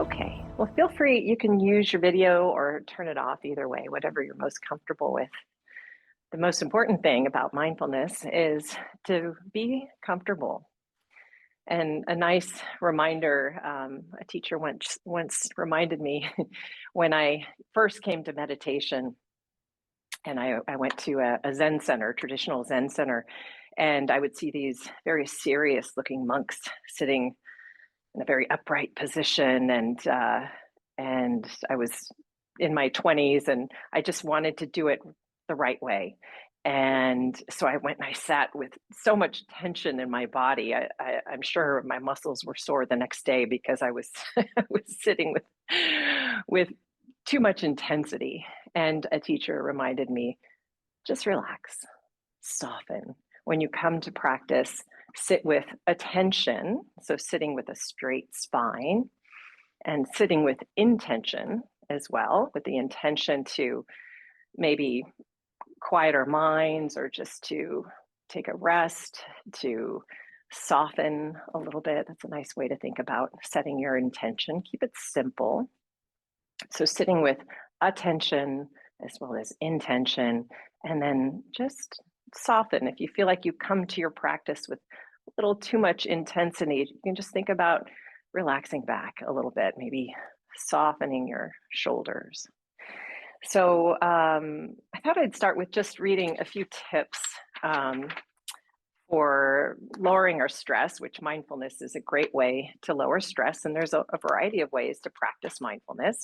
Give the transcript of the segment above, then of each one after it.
Okay, well, feel free. You can use your video or turn it off either way, whatever you're most comfortable with. The most important thing about mindfulness is to be comfortable. And a nice reminder, a teacher once reminded me when I first came to meditation, and I went to a Zen center, traditional Zen center, and I would see these very serious looking monks sitting in a very upright position, and I was in my 20s, and I just wanted to do it the right way. And so I went and I sat with so much tension in my body. I'm sure my muscles were sore the next day because I was I was sitting with too much intensity. And a teacher reminded me, just relax, soften. When you come to practice, sit with attention, so sitting with a straight spine, and sitting with intention as well, with the intention to maybe quiet our minds or just to take a rest, to soften a little bit. That's a nice way to think about setting your intention. Keep it simple. So sitting with attention as well as intention, and then just soften. If you feel like you come to your practice with a little too much intensity, you can just think about relaxing back a little bit, maybe softening your shoulders. So I thought I'd start with just reading a few tips for lowering our stress, which mindfulness is a great way to lower stress. And there's a variety of ways to practice mindfulness.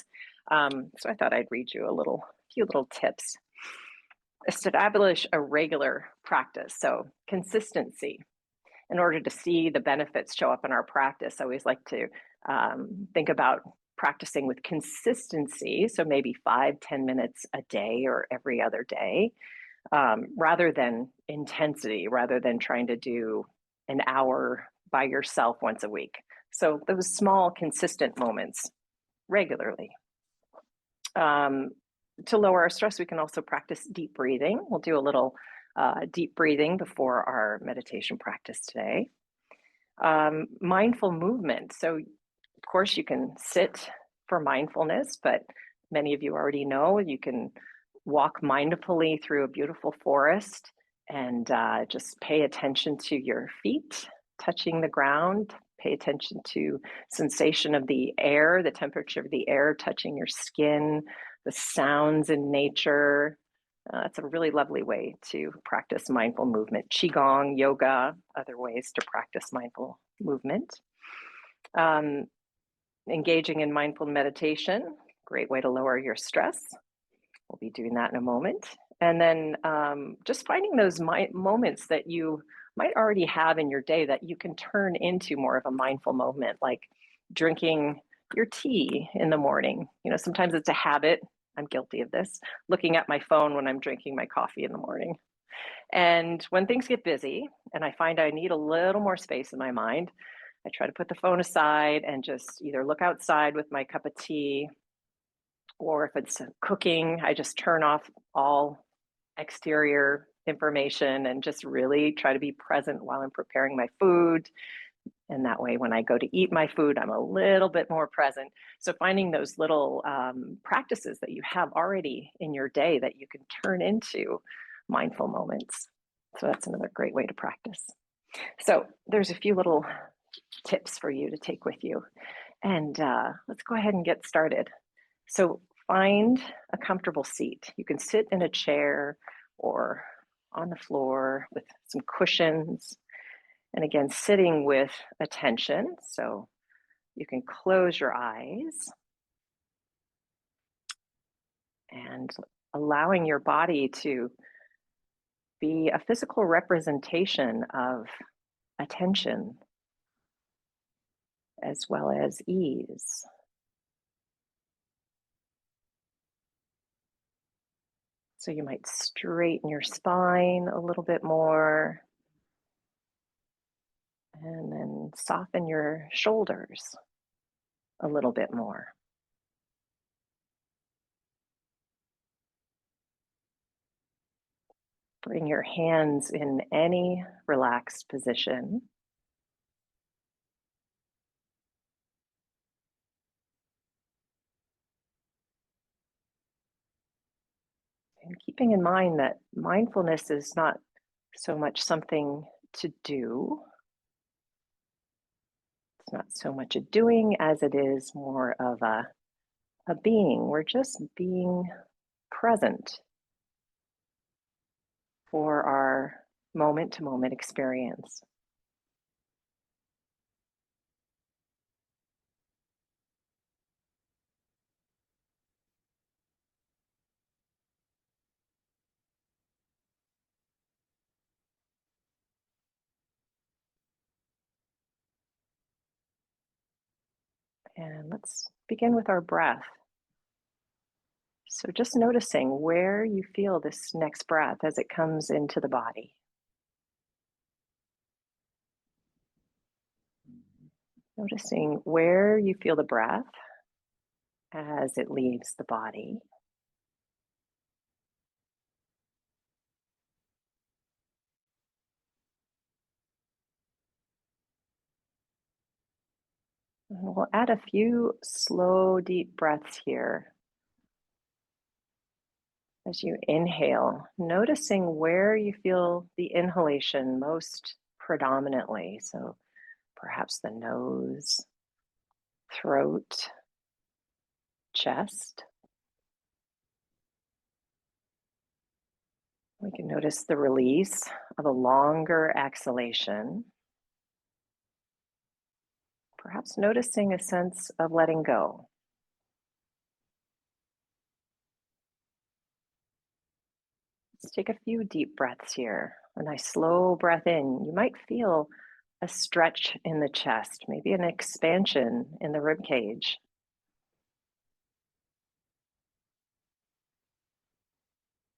So I thought I'd read you a few little tips. Establish a regular practice. So consistency. In order to see the benefits show up in our practice, I always like to think about practicing with consistency. So maybe 5-10 minutes a day or every other day. Rather than intensity, rather than trying to do an hour by yourself once a week. So those small, consistent moments regularly. To lower our stress, we can also practice deep breathing. We'll do a little deep breathing before our meditation practice today. Mindful movement. So, of course, you can sit for mindfulness, but many of you already know you can walk mindfully through a beautiful forest and just pay attention to your feet touching the ground. Pay attention to sensation of the air, the temperature of the air touching your skin, the sounds in nature. It's a really lovely way to practice mindful movement. Qigong, yoga, other ways to practice mindful movement. Engaging in mindful meditation, great way to lower your stress. We'll be doing that in a moment. And then just finding those moments that you might already have in your day that you can turn into more of a mindful moment, like drinking your tea in the morning. You know, sometimes it's a habit. I'm guilty of this, looking at my phone when I'm drinking my coffee in the morning. And when things get busy and I find I need a little more space in my mind, I try to put the phone aside and just either look outside with my cup of tea, or if it's cooking, I just turn off all exterior information and just really try to be present while I'm preparing my food. And that way, when I go to eat my food, I'm a little bit more present. So finding those little practices that you have already in your day that you can turn into mindful moments. So that's another great way to practice. So there's a few little tips for you to take with you. And let's go ahead and get started. So find a comfortable seat. You can sit in a chair or on the floor with some cushions. And again, sitting with attention. So you can close your eyes and allowing your body to be a physical representation of attention as well as ease. So you might straighten your spine a little bit more and then soften your shoulders a little bit more. Bring your hands in any relaxed position. And keeping in mind that mindfulness is not so much something to do, it's not so much a doing as it is more of a being. We're just being present for our moment to moment experience. And let's begin with our breath. So, just noticing where you feel this next breath as it comes into the body. Noticing where you feel the breath as it leaves the body. And we'll add a few slow, deep breaths here as you inhale, noticing where you feel the inhalation most predominantly. So, perhaps the nose, throat, chest. We can notice the release of a longer exhalation, perhaps noticing a sense of letting go. Let's take a few deep breaths here. A nice slow breath in. You might feel a stretch in the chest, maybe an expansion in the rib cage.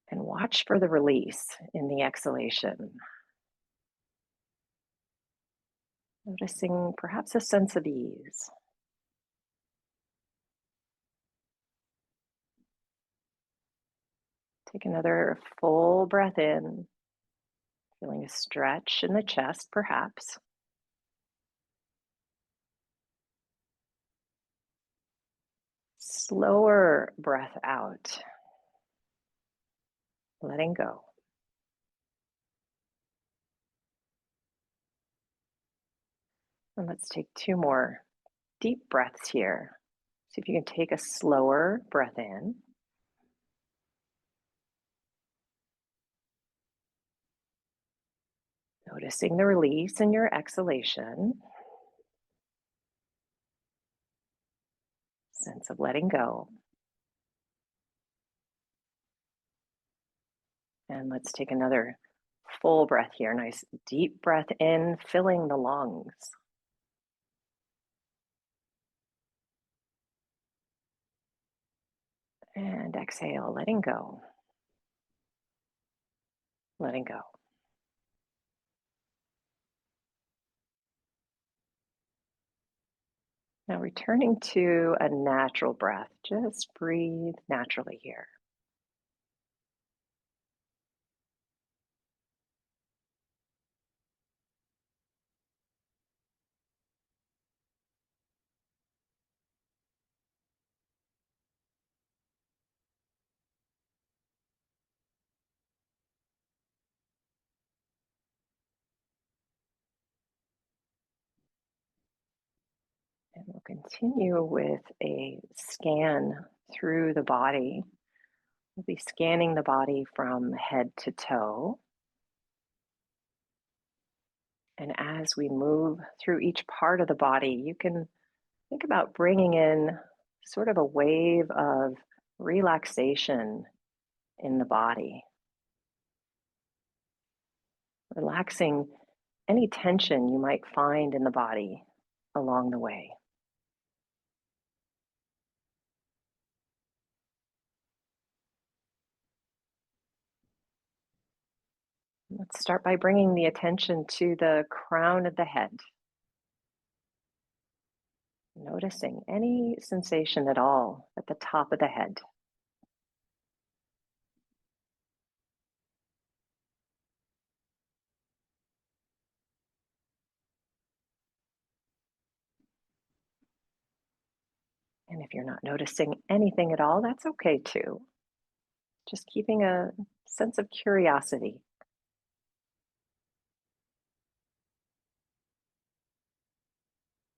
And watch for the release in the exhalation. Noticing perhaps a sense of ease. Take another full breath in, feeling a stretch in the chest, perhaps. Slower breath out, letting go. And let's take two more deep breaths here. See if you can take a slower breath in. Noticing the release in your exhalation. Sense of letting go. And let's take another full breath here. Nice deep breath in, filling the lungs. And exhale, letting go. Letting go. Now returning to a natural breath. Just breathe naturally here. And we'll continue with a scan through the body. We'll be scanning the body from head to toe. And as we move through each part of the body, you can think about bringing in sort of a wave of relaxation in the body, relaxing any tension you might find in the body along the way. Let's start by bringing the attention to the crown of the head, noticing any sensation at all at the top of the head. And if you're not noticing anything at all, that's okay too. just keeping a sense of curiosity.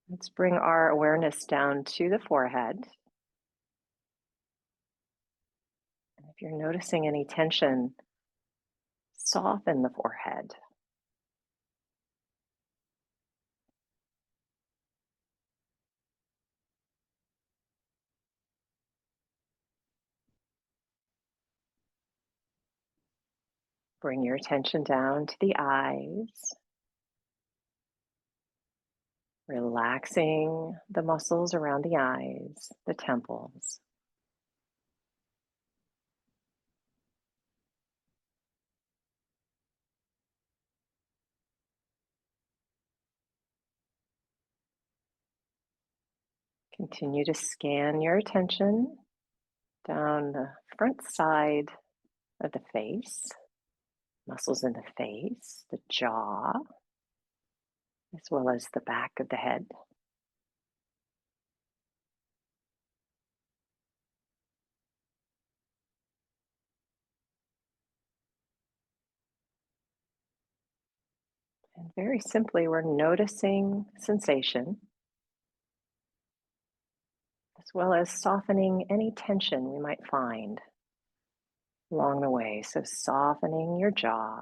Let's bring our awareness down to the forehead. And if you're noticing any tension, soften the forehead. Bring your attention down to the eyes, relaxing the muscles around the eyes, the temples. Continue to scan your attention down the front side of the face, muscles in the face, the jaw, as well as the back of the head. And very simply, we're noticing sensation as well as softening any tension we might find along the way. So, softening your jaw,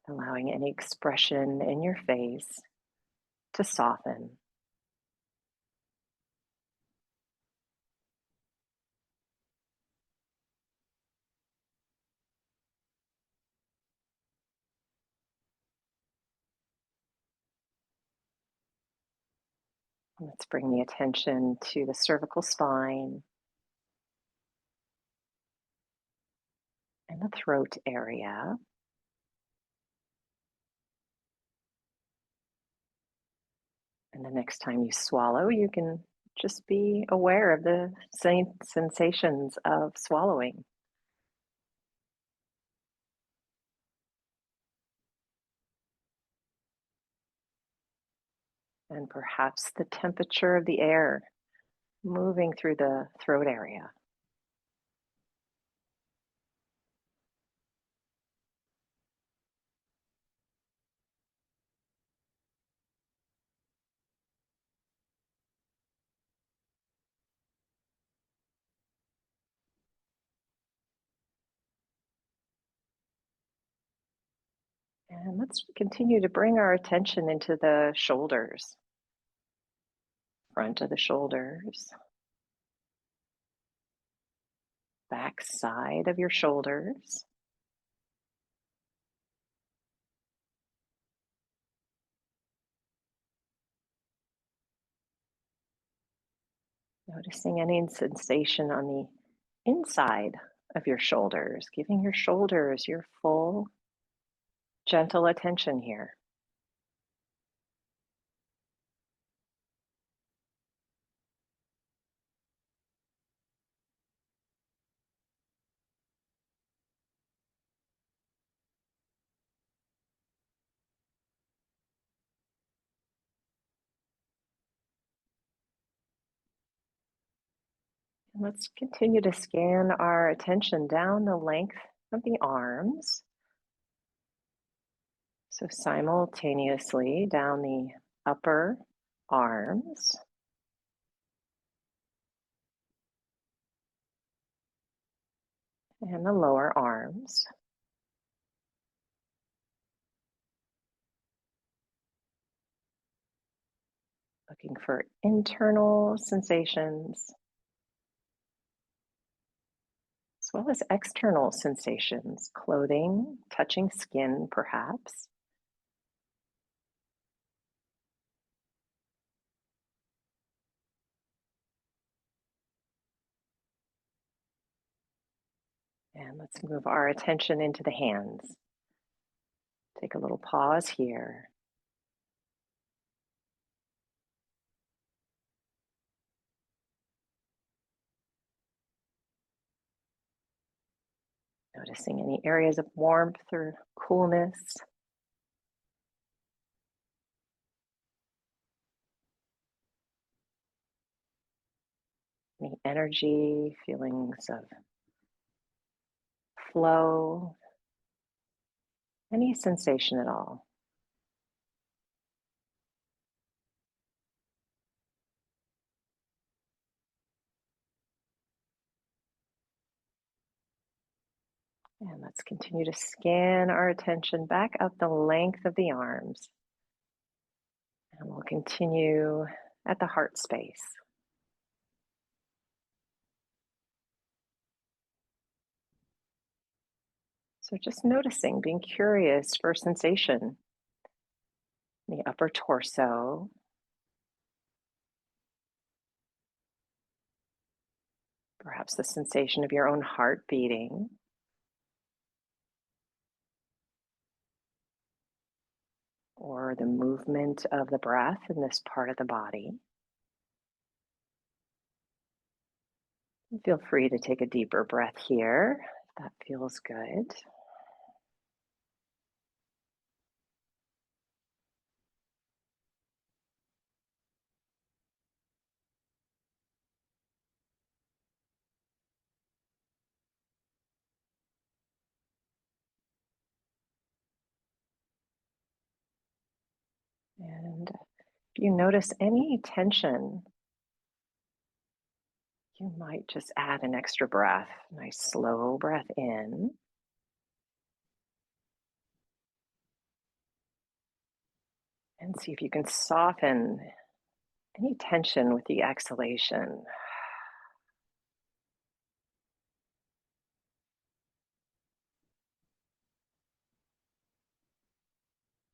allowing any expression in your face to soften. Let's bring the attention to the cervical spine and the throat area. And the next time you swallow, you can just be aware of the same sensations of swallowing. And perhaps the temperature of the air moving through the throat area. And let's continue to bring our attention into the shoulders, front of the shoulders, back side of your shoulders. Noticing any sensation on the inside of your shoulders, giving your shoulders your full, gentle attention here. And let's continue to scan our attention down the length of the arms. So simultaneously down the upper arms and the lower arms. Looking for internal sensations as well as external sensations, clothing, touching skin perhaps. And let's move our attention into the hands. Take a little pause here. Noticing any areas of warmth or coolness. any energy, feelings of flow, any sensation at all. And let's continue to scan our attention back up the length of the arms. And we'll continue at the heart space. So just noticing, being curious for sensation in the upper torso, perhaps the sensation of your own heart beating, or the movement of the breath in this part of the body. Feel free to take a deeper breath here if that feels good. And if you notice any tension, you might just add an extra breath. Nice slow breath in. And see if you can soften any tension with the exhalation.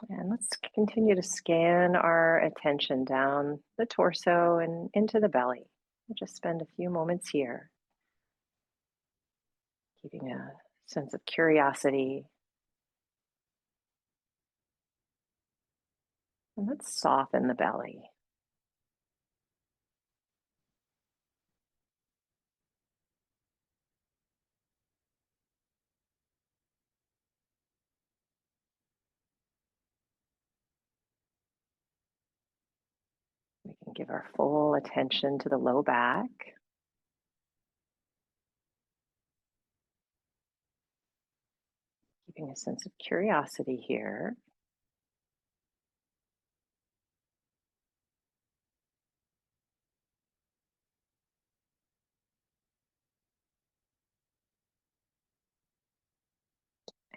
And let's continue to scan our attention down the torso and into the belly. We'll just spend a few moments here, keeping a sense of curiosity. And let's soften the belly. We can give our full attention to the low back. Keeping a sense of curiosity here.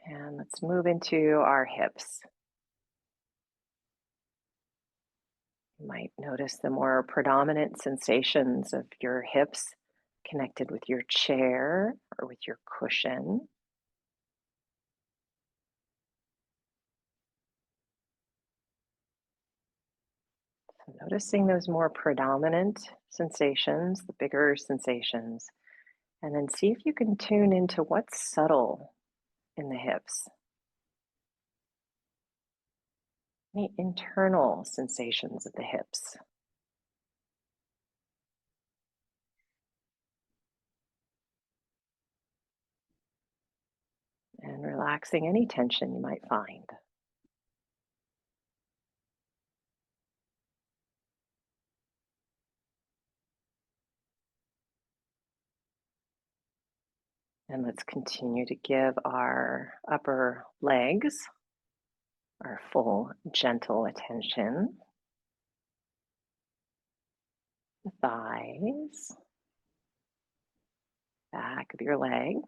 And let's move into our hips. You might notice the more predominant sensations of your hips connected with your chair or with your cushion. So noticing those more predominant sensations, the bigger sensations, and then see if you can tune into what's subtle in the hips. Any internal sensations of the hips. And relaxing any tension you might find. And let's continue to give our upper legs our full gentle attention. The thighs, back of your legs.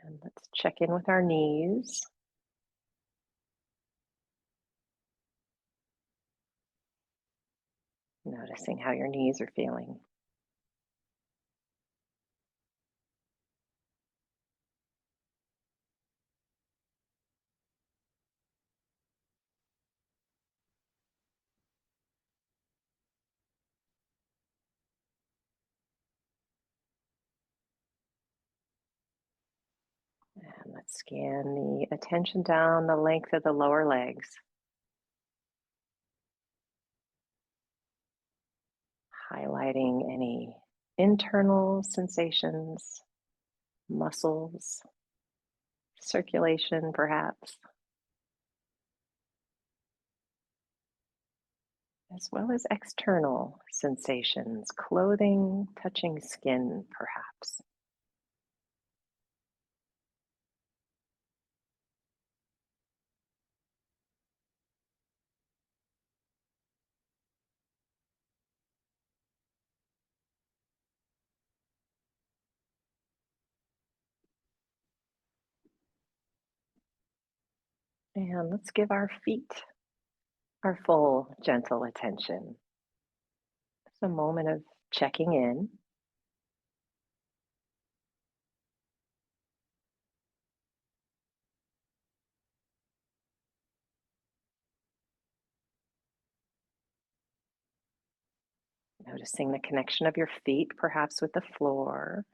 And let's check in with our knees. Noticing how your knees are feeling. And let's scan the attention down the length of the lower legs. Highlighting any internal sensations, muscles, circulation, perhaps, as well as external sensations, clothing, touching skin, perhaps. And let's give our feet our full, gentle attention. It's a moment of checking in. Noticing the connection of your feet, perhaps with the floor,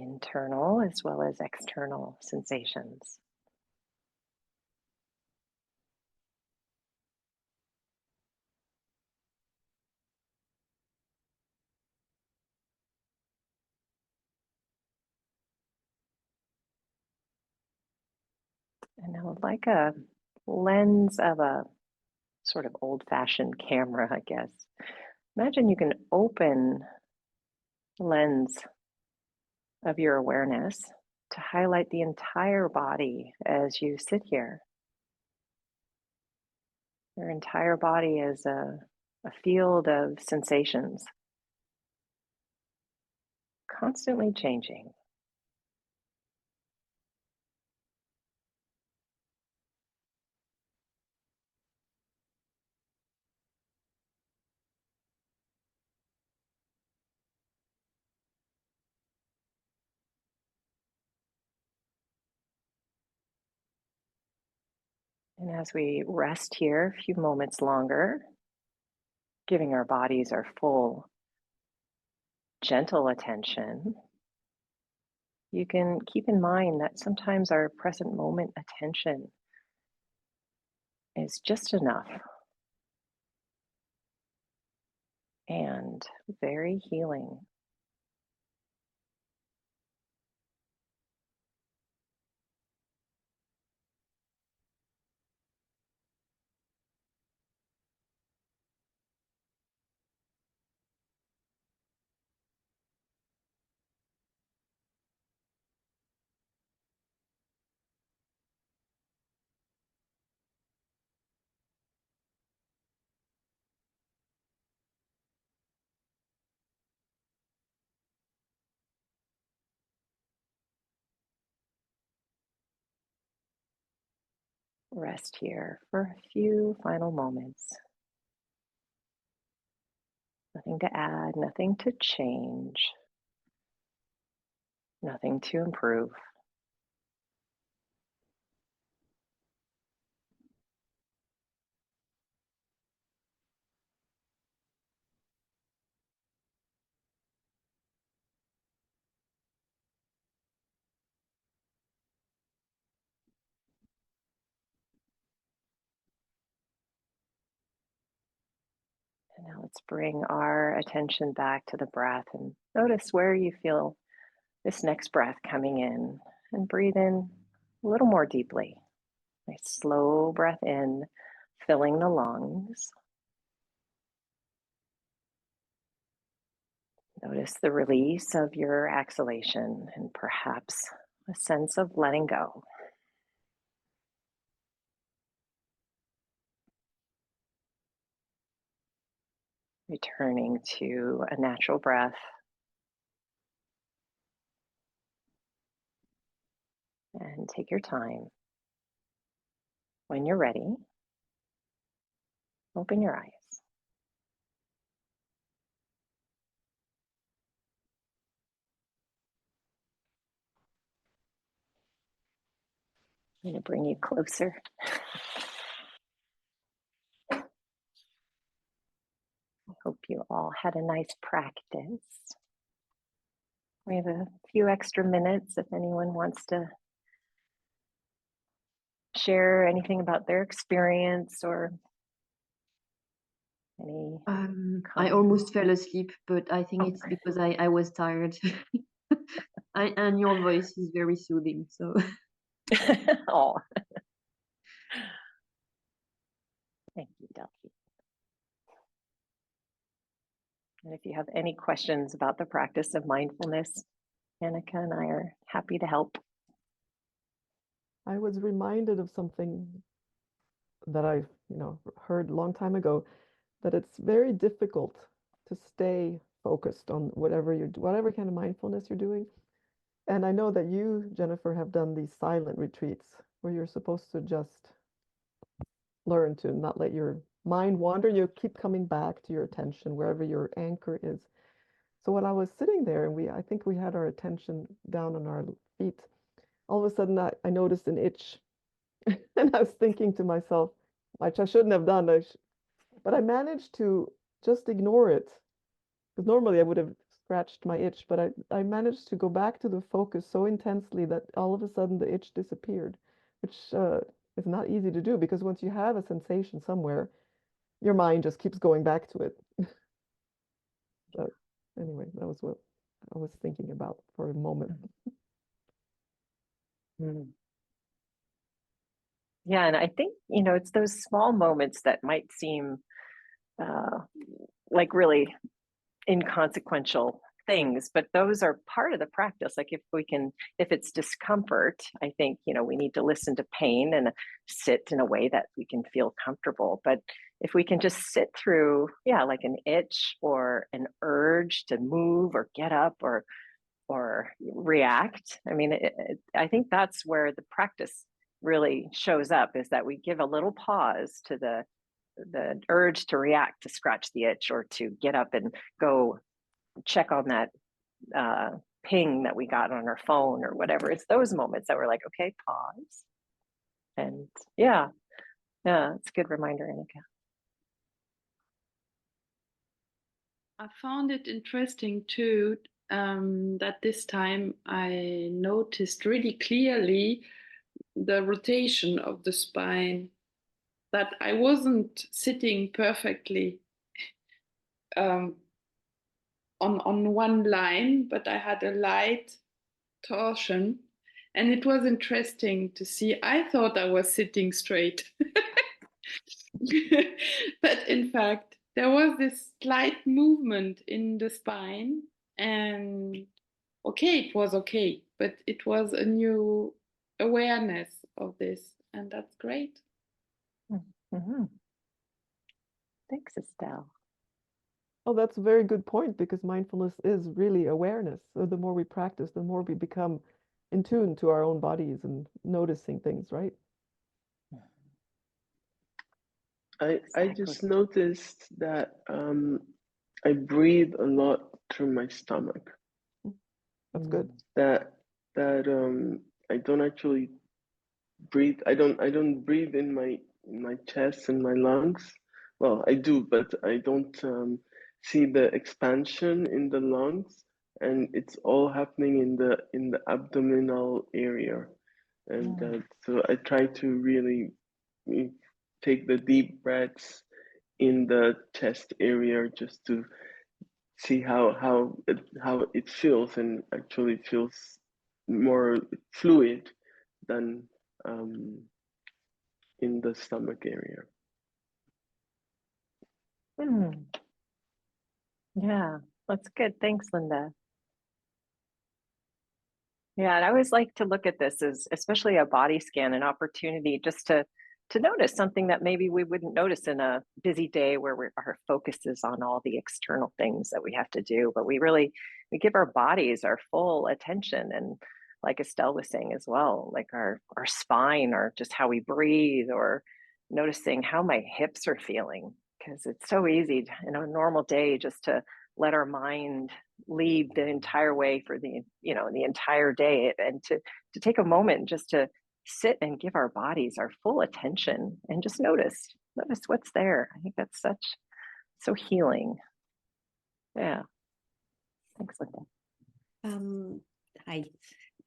internal as well as external sensations. And now, like a lens of a sort of old fashioned camera, I guess, imagine you can open the lens of your awareness to highlight the entire body as you sit here. Your entire body is a field of sensations, constantly changing. And as we rest here a few moments longer, giving our bodies our full, gentle attention, you can keep in mind that sometimes our present moment attention is just enough and very healing. Rest here for a few final moments. Nothing to add, nothing to change, nothing to improve. And now let's bring our attention back to the breath and notice where you feel this next breath coming in, and breathe in a little more deeply. Nice slow breath in, filling the lungs. Notice the release of your exhalation and perhaps a sense of letting go. Returning to a natural breath, and take your time. When you're ready, open your eyes. I'm going to bring you closer. I hope you all had a nice practice. We have a few extra minutes if anyone wants to share anything about their experience or Any I almost fell asleep, but I think it's comments? because I was tired. And your voice is very soothing. So Oh, thank you, Delphi. And if you have any questions about the practice of mindfulness, Annika and I are happy to help. I was reminded of something that I, heard a long time ago, that it's very difficult to stay focused on whatever kind of mindfulness you're doing. And I know that you, Jennifer, have done these silent retreats where you're supposed to just learn to not let your mind wander. You keep coming back to your attention wherever your anchor is. So while I was sitting there and I think we had our attention down on our feet, all of a sudden I noticed an itch. And I was thinking to myself, which I shouldn't have done, but I managed to just ignore it. Because normally I would have scratched my itch, but I managed to go back to the focus so intensely that all of a sudden the itch disappeared, which is not easy to do because once you have a sensation somewhere, your mind just keeps going back to it. But anyway, that was what I was thinking about for a moment. Mm. Yeah, and I think, it's those small moments that might seem uh, like really inconsequential things, but those are part of the practice. Like if it's discomfort, I think, we need to listen to pain and sit in a way that we can feel comfortable. But if we can just sit through, like an itch or an urge to move or get up or react, I mean, I think that's where the practice really shows up, is that we give a little pause to the urge to react, to scratch the itch, or to get up and go check on that ping that we got on our phone or whatever. It's those moments that we're like, okay, pause. And yeah, it's a good reminder, Annika. I found it interesting too, that this time I noticed really clearly the rotation of the spine, that I wasn't sitting perfectly on one line, but I had a light torsion, and it was interesting to see. I thought I was sitting straight, but in fact there was this slight movement in the spine, and it was okay, but it was a new awareness of this, and that's great. Mm-hmm. Thanks, Estelle. Oh, that's a very good point because mindfulness is really awareness. So the more we practice, the more we become in tune to our own bodies and noticing things, right? I just noticed that I breathe a lot through my stomach. That's good. That I don't actually breathe. I don't breathe in my chest and my lungs. Well, I do, but I don't see the expansion in the lungs, and it's all happening in the abdominal area. And so I try to really take the deep breaths in the chest area just to see how it feels, and actually feels more fluid than in the stomach area. Yeah, that's good. Thanks, Linda. Yeah, and I always like to look at this as, especially a body scan, an opportunity just to notice something that maybe we wouldn't notice in a busy day where our focus is on all the external things that we have to do. But we give our bodies our full attention, and like Estelle was saying as well, like our spine, or just how we breathe, or noticing how my hips are feeling, because it's so easy in a normal day just to let our mind lead the entire way for the entire day, and to take a moment just to sit and give our bodies our full attention and just notice what's there. I think that's so healing. Yeah, thanks, Linda. Hi.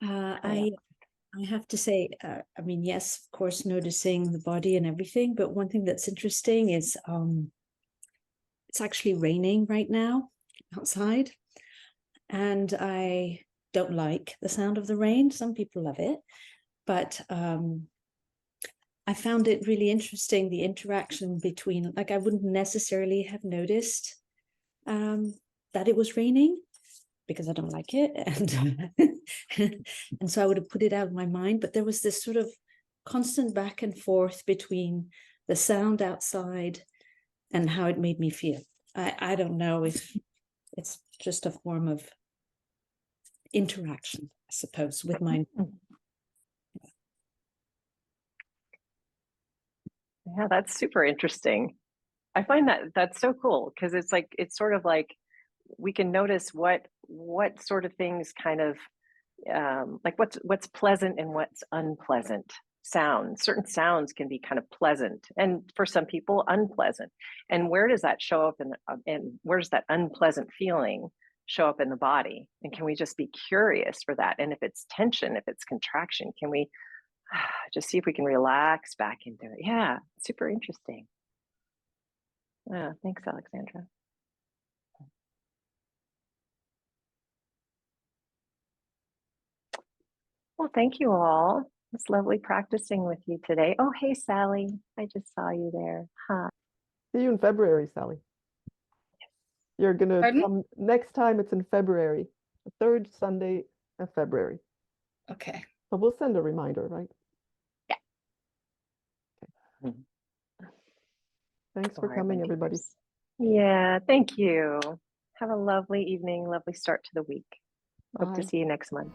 I have to say, I mean, yes, of course, noticing the body and everything, but one thing that's interesting is it's actually raining right now outside, and I don't like the sound of the rain. Some people love it, but I found it really interesting, the interaction between, like, I wouldn't necessarily have noticed that it was raining because I don't like it, and so I would have put it out of my mind. But there was this sort of constant back and forth between the sound outside and how it made me feel. I don't know if it's just a form of interaction, I suppose, with my. Yeah, that's super interesting. I find that that's so cool because it's like it's sort of like we can notice what sort of things kind of like what's pleasant and what's unpleasant sounds. Certain sounds can be kind of pleasant, and for some people unpleasant. And where does that show up in where does that unpleasant feeling show up in the body? And can we just be curious for that? And if it's tension, if it's contraction, can we just see if we can relax back into it? Yeah, super interesting. Yeah, thanks, Alexandra. Well, thank you all. It's lovely practicing with you today. Oh, hey, Sally. I just saw you there. Hi. See you in February, Sally. You're gonna Pardon? come next time. It's in February, the third Sunday of February. Okay. So we'll send a reminder, right? Yeah. Thanks for All right, coming, my everybody. dears. Yeah, thank you. Have a lovely evening, lovely start to the week. Hope to Bye. see you next month.